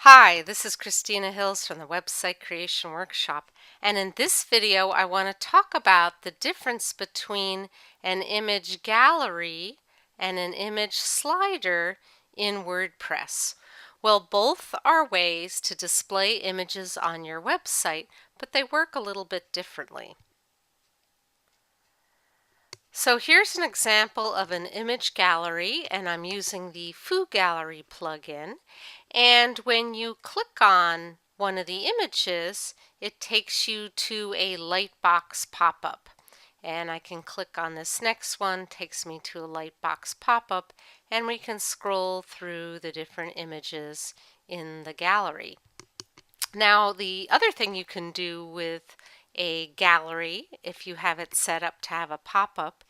Hi, this is Christina Hills from the Website Creation Workshop, and in this video I want to talk about the difference between an image gallery and an image slider in WordPress. Well, both are ways to display images on your website, but they work a little bit differently. So here's an example of an image gallery, and I'm using the Foo Gallery plugin. And when you click on one of the images, it takes you to a Lightbox pop-up. And I can click on this next one, takes me to a Lightbox pop-up, and we can scroll through the different images in the gallery. Now, the other thing you can do with a gallery, if you have it set up to have a pop-up,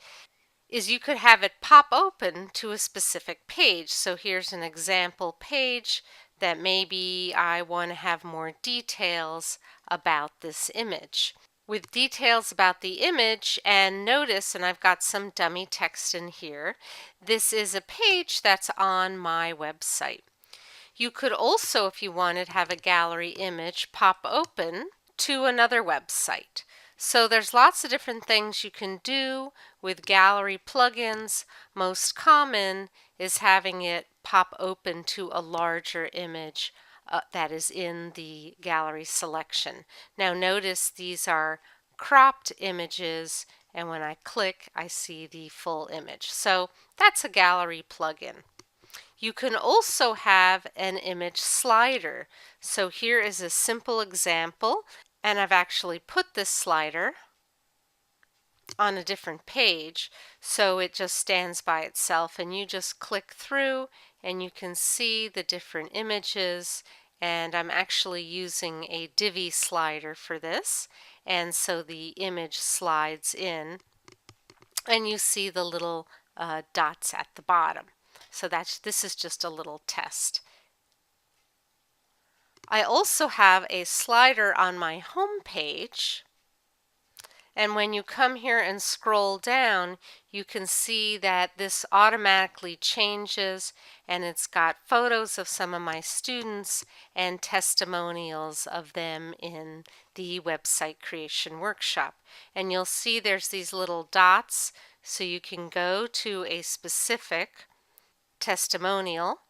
is you could have it pop open to a specific page. So here's an example page that maybe I want to have more details about this image. With details about the image, and notice, and I've got some dummy text in here, this is a page that's on my website. You could also, if you wanted, have a gallery image pop open to another website. So there's lots of different things you can do with gallery plugins. Most common is having it pop open to a larger image that is in the gallery selection. Now notice these are cropped images, and when I click I see the full image. So that's a gallery plugin. You can also have an image slider. So here is a simple example, and I've actually put this slider on a different page, so it just stands by itself, and you just click through and you can see the different images. And I'm actually using a Divi slider for this, and so the image slides in and you see the little dots at the bottom. So this is just a little test. I also have a slider on my home page, and when you come here and scroll down, you can see that this automatically changes, and it's got photos of some of my students and testimonials of them in the website creation workshop. And you'll see there's these little dots, so you can go to a specific testimonial,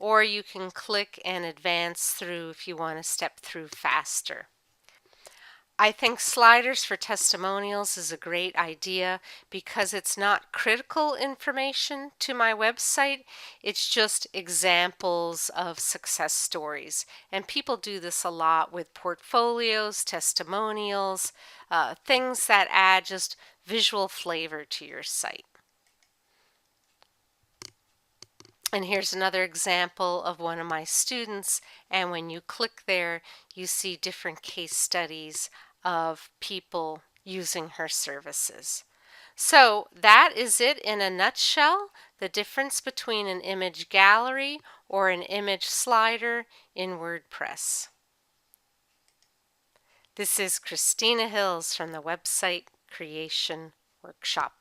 or you can click and advance through if you want to step through faster. I think sliders for testimonials is a great idea because it's not critical information to my website. It's just examples of success stories. And people do this a lot with portfolios, testimonials, things that add just visual flavor to your site. And here's another example of one of my students, and when you click there, you see different case studies of people using her services. So that is it in a nutshell, the difference between an image gallery or an image slider in WordPress. This is Christina Hills from the Website Creation Workshop.